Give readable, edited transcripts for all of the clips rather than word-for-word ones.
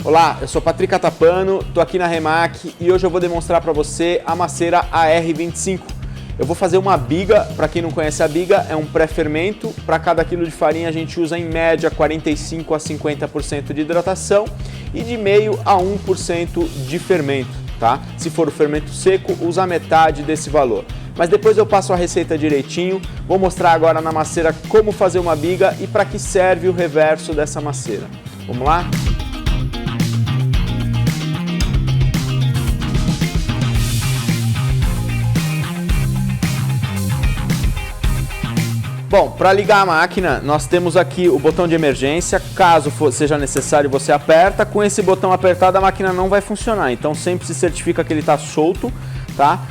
Olá, eu sou Patrick Atapano, estou aqui na Remac e hoje eu vou demonstrar para você a maceira AR25. Eu vou fazer uma biga, para quem não conhece a biga, é um pré-fermento. Para cada quilo de farinha a gente usa em média 45 a 50% de hidratação e de meio a 1% de fermento, tá? Se for o fermento seco, usa metade desse valor. Mas depois eu passo a receita direitinho, vou mostrar agora na maceira como fazer uma biga e para que serve o reverso dessa maceira. Vamos lá? Bom, para ligar a máquina, nós temos aqui o botão de emergência. Caso seja necessário, você aperta. Com esse botão apertado, a máquina não vai funcionar. Então, sempre se certifica que ele está solto, tá?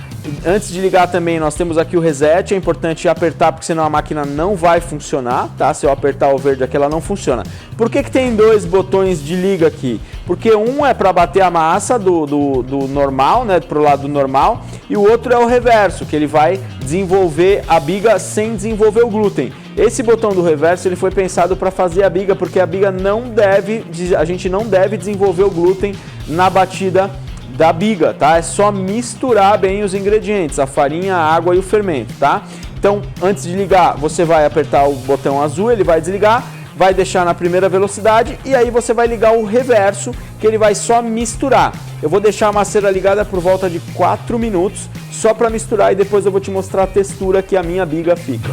Antes de ligar também, nós temos aqui o reset. É importante apertar, porque senão a máquina não vai funcionar, tá? Se eu apertar o verde aqui, ela não funciona. Por que tem dois botões de liga aqui? Porque um é para bater a massa do normal, né, pro lado normal, e o outro é o reverso, que ele vai desenvolver a biga sem desenvolver o glúten. Esse botão do reverso ele foi pensado para fazer a biga, porque a biga a gente não deve desenvolver o glúten na batida da biga, tá? É só misturar bem os ingredientes, a farinha, a água e o fermento, tá? Então, antes de ligar, você vai apertar o botão azul, ele vai desligar, vai deixar na primeira velocidade e aí você vai ligar o reverso, que ele vai só misturar. Eu vou deixar a maceira ligada por volta de 4 minutos, só para misturar, e depois eu vou te mostrar a textura que a minha biga fica.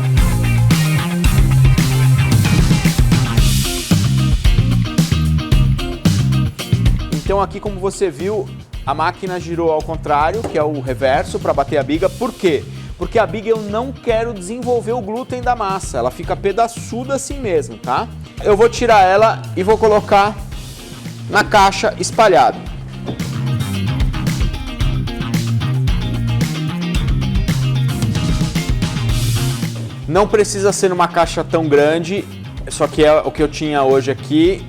Então aqui, como você viu, a máquina girou ao contrário, que é o reverso, para bater a biga. Por quê? Porque a biga eu não quero desenvolver o glúten da massa, ela fica pedaçuda assim mesmo, tá? Eu vou tirar ela e vou colocar na caixa espalhado. Não precisa ser uma caixa tão grande, só que é o que eu tinha hoje aqui.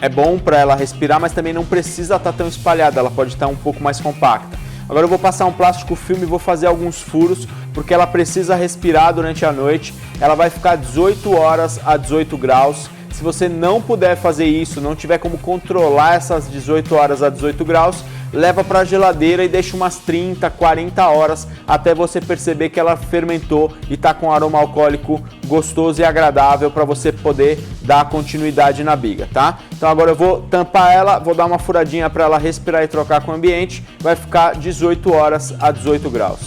É bom para ela respirar, mas também não precisa estar tão espalhada, ela pode estar um pouco mais compacta. Agora eu vou passar um plástico filme e vou fazer alguns furos, porque ela precisa respirar durante a noite. Ela vai ficar 18 horas a 18 graus. Se você não puder fazer isso, não tiver como controlar essas 18 horas a 18 graus, leva para a geladeira e deixa umas 30, 40 horas até você perceber que ela fermentou e está com um aroma alcoólico gostoso e agradável para você poder dar continuidade na biga, tá? Então agora eu vou tampar ela, vou dar uma furadinha para ela respirar e trocar com o ambiente, vai ficar 18 horas a 18 graus.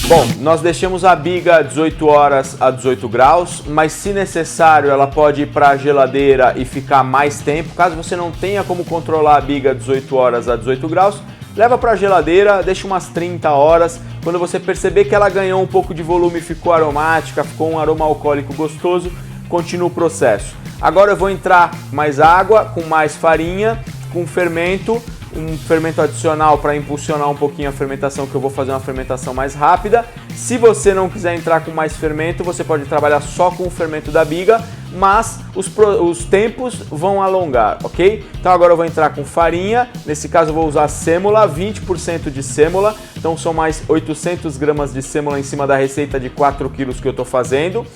Bom, nós deixamos a biga 18 horas a 18 graus, mas se necessário ela pode ir para a geladeira e ficar mais tempo. Caso você não tenha como controlar a biga 18 horas a 18 graus, leva para a geladeira, deixa umas 30 horas. Quando você perceber que ela ganhou um pouco de volume, ficou aromática, ficou um aroma alcoólico gostoso, continua o processo. Agora eu vou entrar mais água, com mais farinha, com fermento, um fermento adicional para impulsionar um pouquinho a fermentação, que eu vou fazer uma fermentação mais rápida. Se você não quiser entrar com mais fermento, você pode trabalhar só com o fermento da biga, mas os tempos vão alongar, ok? Então agora eu vou entrar com farinha, nesse caso eu vou usar sêmola, 20% de sêmola, então são mais 800 gramas de sêmola em cima da receita de 4 quilos que eu estou fazendo.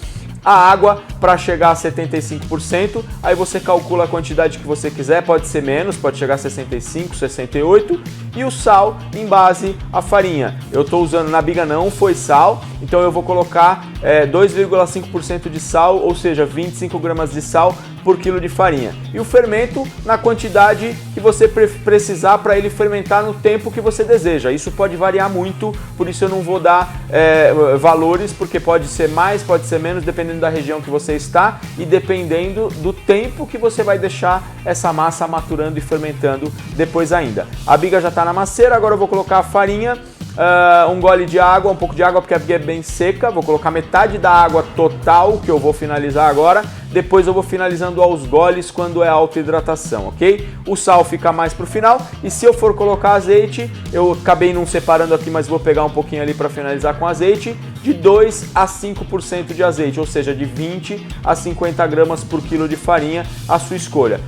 A água para chegar a 75%, aí você calcula a quantidade que você quiser, pode ser menos, pode chegar a 65, 68, e o sal em base à farinha. Eu estou usando na biga, não foi sal, então eu vou colocar 2,5% de sal, ou seja, 25 gramas de sal por quilo de farinha. E o fermento na quantidade que você precisar para ele fermentar no tempo que você deseja. Isso pode variar muito, por isso eu não vou dar valores, porque pode ser mais, pode ser menos, dependendo da região que você está e dependendo do tempo que você vai deixar essa massa maturando e fermentando depois ainda. A biga já está na maceira, agora eu vou colocar a farinha, um gole de água, um pouco de água porque a biga é bem seca, vou colocar metade da água total que eu vou finalizar agora, depois eu vou finalizando aos goles quando é alta hidratação, ok? O sal fica mais pro final e se eu for colocar azeite, eu acabei não separando aqui, mas vou pegar um pouquinho ali para finalizar com azeite, de 2 a 5% de azeite, ou seja, de 20 a 50 gramas por quilo de farinha, a sua escolha.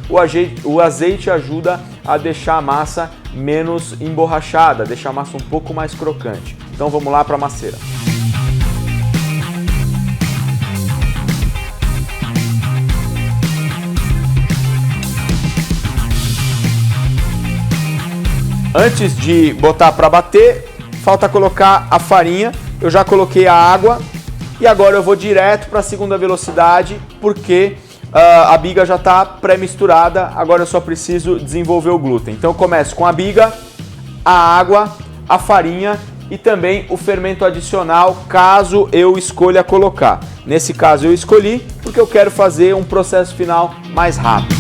O azeite ajuda a deixar a massa menos emborrachada, deixar a massa um pouco mais crocante. Então vamos lá para a maceira. Antes de botar para bater, falta colocar a farinha. Eu já coloquei a água e agora eu vou direto para a segunda velocidade, porque a biga já está pré-misturada, agora eu só preciso desenvolver o glúten. Então eu começo com a biga, a água, a farinha e também o fermento adicional, caso eu escolha colocar. Nesse caso eu escolhi porque eu quero fazer um processo final mais rápido.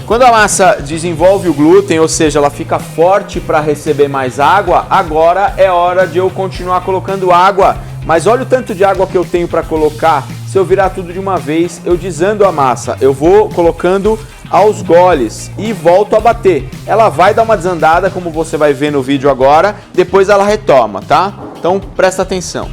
Quando a massa desenvolve o glúten, ou seja, ela fica forte para receber mais água, agora é hora de eu continuar colocando água. Mas olha o tanto de água que eu tenho para colocar. Se eu virar tudo de uma vez, eu desando a massa. Eu vou colocando aos goles e volto a bater. Ela vai dar uma desandada, como você vai ver no vídeo agora, depois ela retoma, tá? Então presta atenção.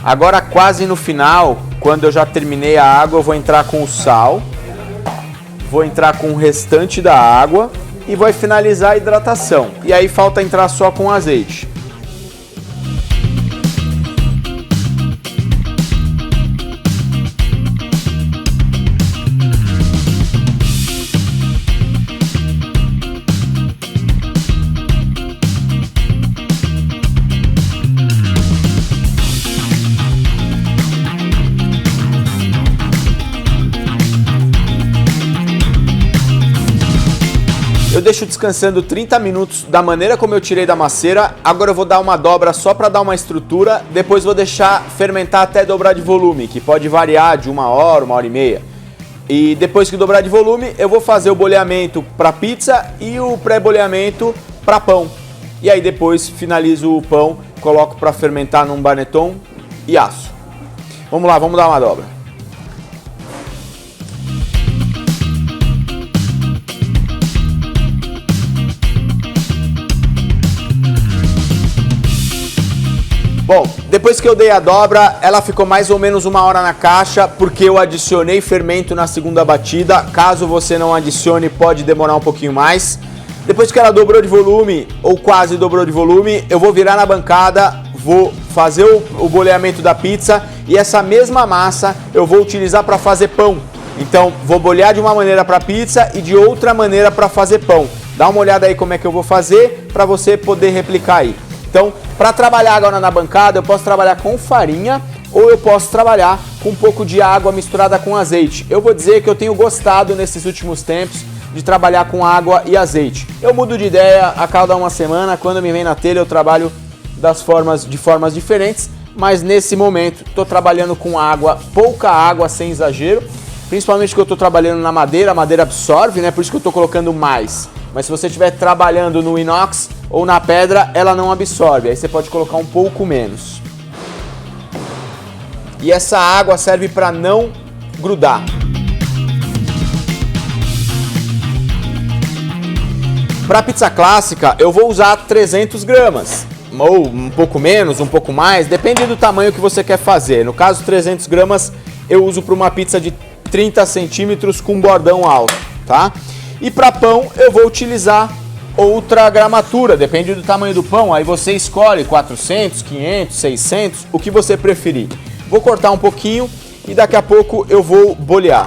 Agora quase no final, quando eu já terminei a água, eu vou entrar com o sal, vou entrar com o restante da água e vou finalizar a hidratação. E aí falta entrar só com azeite. Eu deixo descansando 30 minutos da maneira como eu tirei da maceira. Agora eu vou dar uma dobra só para dar uma estrutura. Depois vou deixar fermentar até dobrar de volume, que pode variar de 1 hora e meia. E depois que dobrar de volume, eu vou fazer o boleamento para pizza e o pré-boleamento para pão. E aí depois finalizo o pão, coloco para fermentar num Banetton e asso. Vamos lá, vamos dar uma dobra. Bom, depois que eu dei a dobra, ela ficou mais ou menos 1 hora na caixa, porque eu adicionei fermento na segunda batida. Caso você não adicione, pode demorar um pouquinho mais. Depois que ela dobrou de volume, ou quase dobrou de volume, eu vou virar na bancada, vou fazer o boleamento da pizza e essa mesma massa eu vou utilizar para fazer pão. Então, vou bolear de uma maneira para pizza e de outra maneira para fazer pão. Dá uma olhada aí como é que eu vou fazer para você poder replicar aí. Então, para trabalhar agora na bancada, eu posso trabalhar com farinha ou eu posso trabalhar com um pouco de água misturada com azeite. Eu vou dizer que eu tenho gostado nesses últimos tempos de trabalhar com água e azeite. Eu mudo de ideia a cada uma semana, quando me vem na telha eu trabalho de formas diferentes, mas nesse momento estou trabalhando com água, pouca água sem exagero, principalmente que eu estou trabalhando na madeira, a madeira absorve, né? Por isso que eu estou colocando mais. Mas se você estiver trabalhando no inox ou na pedra, ela não absorve, aí você pode colocar um pouco menos. E essa água serve para não grudar. Para pizza clássica, eu vou usar 300 gramas, ou um pouco menos, um pouco mais, depende do tamanho que você quer fazer. No caso, 300 gramas eu uso para uma pizza de 30 centímetros com bordão alto, tá? E para pão eu vou utilizar outra gramatura, depende do tamanho do pão, aí você escolhe 400, 500, 600, o que você preferir. Vou cortar um pouquinho e daqui a pouco eu vou bolear.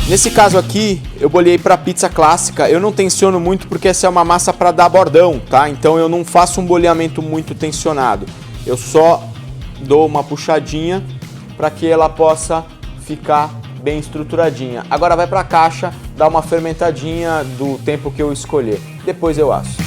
Nesse caso aqui, eu bolhei para pizza clássica, eu não tensiono muito porque essa é uma massa para dar bordão, tá? Então eu não faço um boleamento muito tensionado, eu só dou uma puxadinha para que ela possa ficar bem estruturadinha. Agora vai para a caixa, dá uma fermentadinha do tempo que eu escolher. depois eu asso.